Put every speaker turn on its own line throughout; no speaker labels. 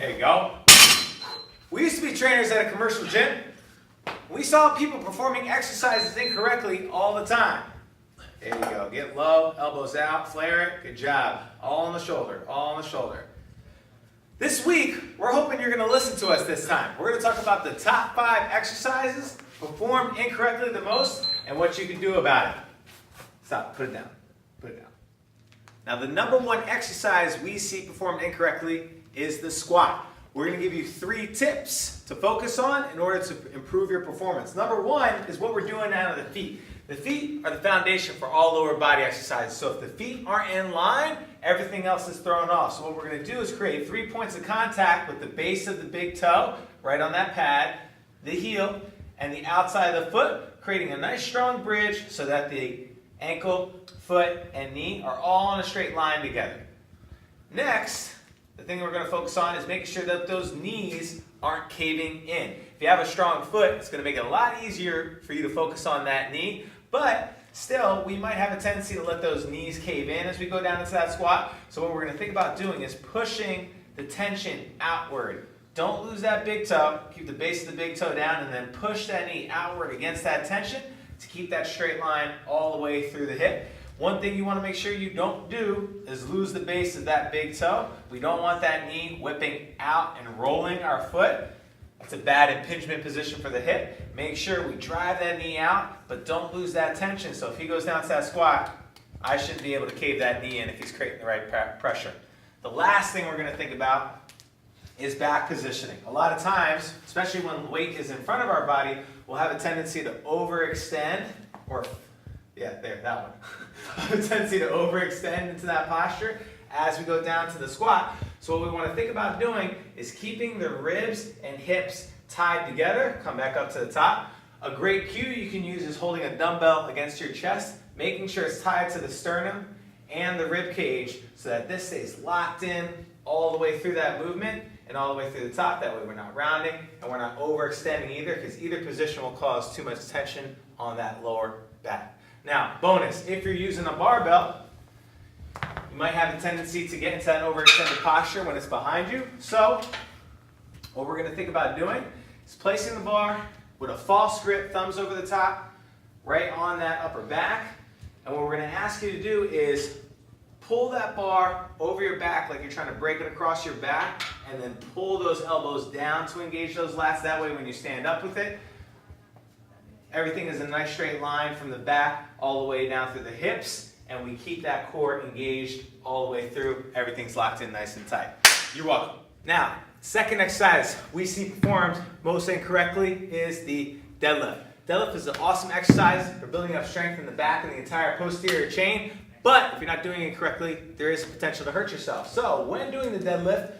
There you go. We used to be trainers at a commercial gym. We saw people performing exercises incorrectly all the time. There you go. Get low, elbows out, flare it. Good job. All on the shoulder, all on the shoulder. This week, we're hoping you're going to listen to us this time. We're going to talk about the top 5 exercises performed incorrectly the most and what you can do about it. Stop. Put it down. Put it down. Now, the number 1 exercise we see performed incorrectly is the squat. We're going to give you 3 tips to focus on in order to improve your performance. Number 1 is what we're doing out of the feet. The feet are the foundation for all lower body exercises. So if the feet aren't in line, everything else is thrown off. So what we're going to do is create 3 points of contact with the base of the big toe, right on that pad, the heel, and the outside of the foot, creating a nice strong bridge so that the ankle, foot, and knee are all on a straight line together. Next, the thing we're going to focus on is making sure that those knees aren't caving in. If you have a strong foot, it's going to make it a lot easier for you to focus on that knee, but still, we might have a tendency to let those knees cave in as we go down into that squat. So what we're going to think about doing is pushing the tension outward. Don't lose that big toe. Keep the base of the big toe down and then push that knee outward against that tension to keep that straight line all the way through the hip. One thing you want to make sure you don't do is lose the base of that big toe. We don't want that knee whipping out and rolling our foot. That's a bad impingement position for the hip. Make sure we drive that knee out, but don't lose that tension. So if he goes down to that squat, I shouldn't be able to cave that knee in if he's creating the right pressure. The last thing we're going to think about is back positioning. A lot of times, especially when weight is in front of our body, we'll have a tendency to overextend, or that one. A tendency to overextend into that posture as we go down to the squat. So what we want to think about doing is keeping the ribs and hips tied together. Come back up to the top. A great cue you can use is holding a dumbbell against your chest, making sure it's tied to the sternum and the rib cage so that this stays locked in all the way through that movement and all the way through the top. That way we're not rounding and we're not overextending either, because either position will cause too much tension on that lower back. Now, bonus, if you're using a barbell, you might have a tendency to get into that overextended posture when it's behind you. So, what we're going to think about doing is placing the bar with a false grip, thumbs over the top, right on that upper back. And what we're going to ask you to do is pull that bar over your back like you're trying to break it across your back, and then pull those elbows down to engage those lats. That way when you stand up with it, everything is a nice straight line from the back all the way down through the hips, and we keep that core engaged all the way through. Everything's locked in nice and tight. You're welcome. Now, second exercise we see performed most incorrectly is the deadlift. Deadlift is an awesome exercise for building up strength in the back and the entire posterior chain, but if you're not doing it correctly, there is a potential to hurt yourself. So when doing the deadlift,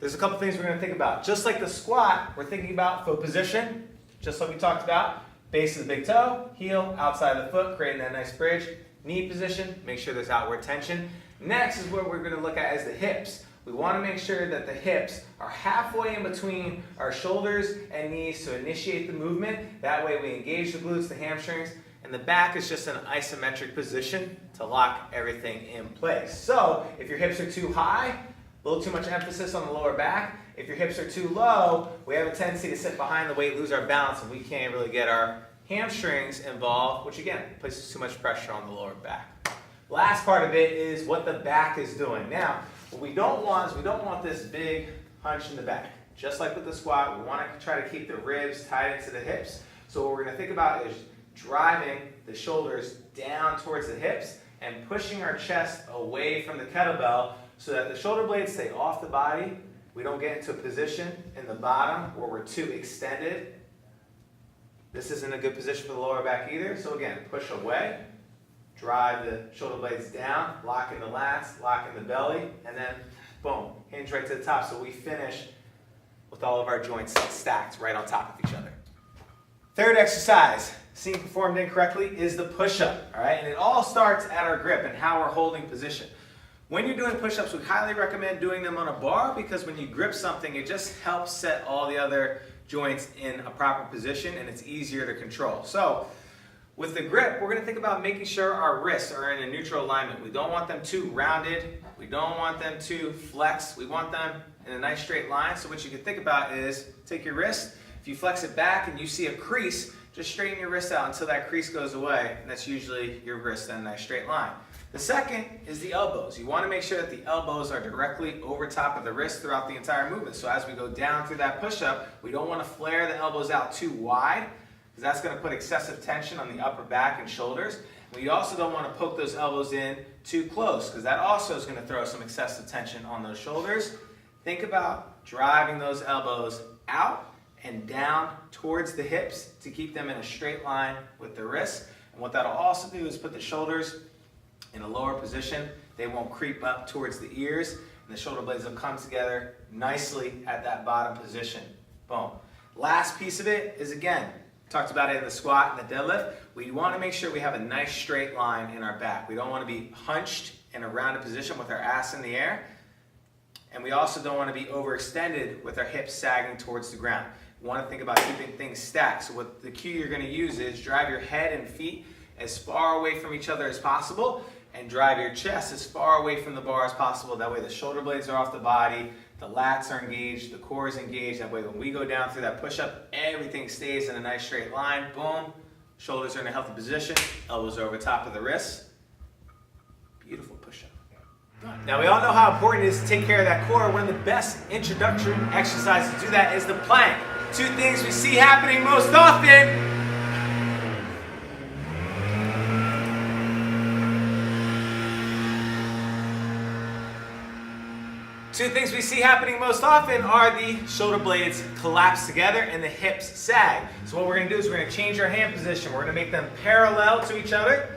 there's a couple things we're going to think about. Just like the squat, we're thinking about foot position, just like we talked about. Base of the big toe, heel, outside of the foot, creating that nice bridge. Knee position, make sure there's outward tension. Next is what we're going to look at as the hips. We want to make sure that the hips are halfway in between our shoulders and knees to initiate the movement. That way we engage the glutes, the hamstrings, and the back is just an isometric position to lock everything in place. So if your hips are too high, a little too much emphasis on the lower back. If your hips are too low, we have a tendency to sit behind the weight, lose our balance, and we can't really get our hamstrings involved, which again, places too much pressure on the lower back. Last part of it is what the back is doing. Now, what we don't want is we don't want this big hunch in the back. Just like with the squat, we want to try to keep the ribs tied into the hips. So what we're going to think about is driving the shoulders down towards the hips and pushing our chest away from the kettlebell so that the shoulder blades stay off the body. We don't get into a position in the bottom where we're too extended. This isn't a good position for the lower back either. So again, push away, drive the shoulder blades down, lock in the lats, lock in the belly, and then boom, hinge right to the top. So we finish with all of our joints stacked right on top of each other. Third exercise seen performed incorrectly is the push-up. All right, and it all starts at our grip and how we're holding position. When you're doing push-ups, we highly recommend doing them on a bar, because when you grip something, it just helps set all the other joints in a proper position and it's easier to control. So with the grip, we're going to think about making sure our wrists are in a neutral alignment. We don't want them too rounded. We don't want them too flexed. We want them in a nice straight line. So what you can think about is take your wrist, if you flex it back and you see a crease, just straighten your wrist out until that crease goes away, and that's usually your wrist in a nice straight line. The second is the elbows. You want to make sure that the elbows are directly over top of the wrist throughout the entire movement. So as we go down through that push-up, we don't want to flare the elbows out too wide, because that's going to put excessive tension on the upper back and shoulders. We also don't want to poke those elbows in too close, because that also is going to throw some excessive tension on those shoulders. Think about driving those elbows out and down towards the hips to keep them in a straight line with the wrists. And what that'll also do is put the shoulders in a lower position. They won't creep up towards the ears, and the shoulder blades will come together nicely at that bottom position. Boom. Last piece of it is, again, talked about it in the squat and the deadlift. We want to make sure we have a nice straight line in our back. We don't want to be hunched in a rounded position with our ass in the air. And we also don't want to be overextended with our hips sagging towards the ground. We want to think about keeping things stacked. So what the cue you're going to use is drive your head and feet as far away from each other as possible, and drive your chest as far away from the bar as possible. That way the shoulder blades are off the body, the lats are engaged, the core is engaged. That way when we go down through that push-up, everything stays in a nice straight line. Boom. Shoulders are in a healthy position. Elbows are over top of the wrists. Beautiful push-up. Now we all know how important it is to take care of that core. One of the best introductory exercises to do that is the plank. Two things we see happening most often. Two things we see happening most often are the shoulder blades collapse together and the hips sag. So what we're going to do is we're going to change our hand position. We're going to make them parallel to each other.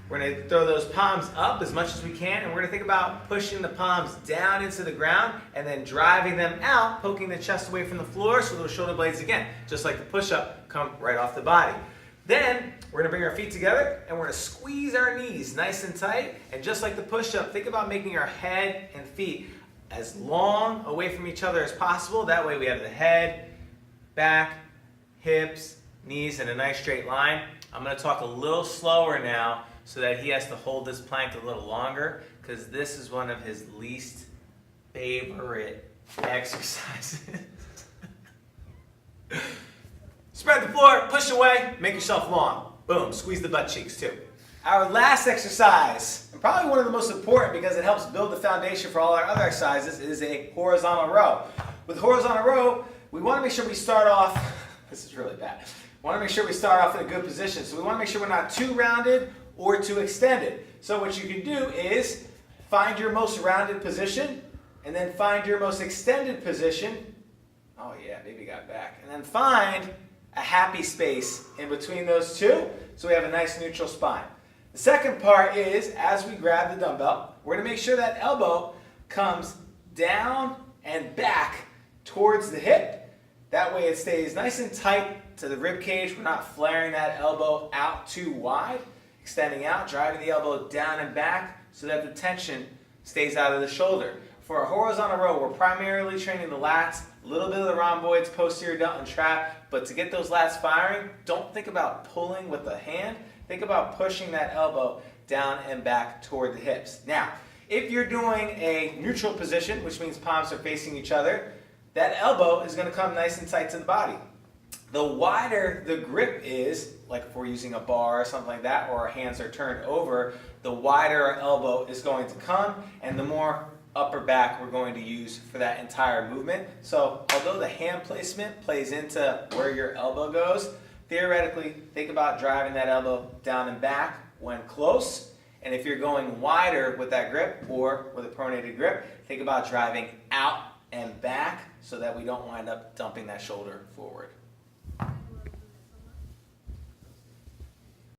We're going to throw those palms up as much as we can, and we're going to think about pushing the palms down into the ground and then driving them out, poking the chest away from the floor so those shoulder blades, again, just like the push-up, come right off the body. Then we're going to bring our feet together and we're going to squeeze our knees nice and tight, and just like the push-up, think about making our head and feet as long away from each other as possible. That way we have the head, back, hips, knees in a nice straight line. I'm going to talk a little slower now so that he has to hold this plank a little longer, because this is one of his least favorite exercises. Spread the floor, push away, make yourself long. Boom, squeeze the butt cheeks too. Our last exercise, and probably one of the most important because it helps build the foundation for all our other exercises, is a horizontal row. With horizontal row, we want to make sure we start off, this is really bad, we want to make sure we start off in a good position. So we want to make sure we're not too rounded or too extended. So what you can do is find your most rounded position, and then find your most extended position. Oh yeah, baby got back. And then find a happy space in between those two, so we have a nice neutral spine. The second part is, as we grab the dumbbell, we're going to make sure that elbow comes down and back towards the hip. That way it stays nice and tight to the rib cage. We're not flaring that elbow out too wide. Extending out, driving the elbow down and back so that the tension stays out of the shoulder. For a horizontal row, we're primarily training the lats, a little bit of the rhomboids, posterior delt and trap, but to get those lats firing, don't think about pulling with the hand. Think about pushing that elbow down and back toward the hips. Now, if you're doing a neutral position, which means palms are facing each other, that elbow is going to come nice and tight to the body. The wider the grip is, like if we're using a bar or something like that, or our hands are turned over, the wider our elbow is going to come, and the more upper back we're going to use for that entire movement. So although the hand placement plays into where your elbow goes, theoretically, think about driving that elbow down and back when close. And if you're going wider with that grip or with a pronated grip, think about driving out and back so that we don't wind up dumping that shoulder forward.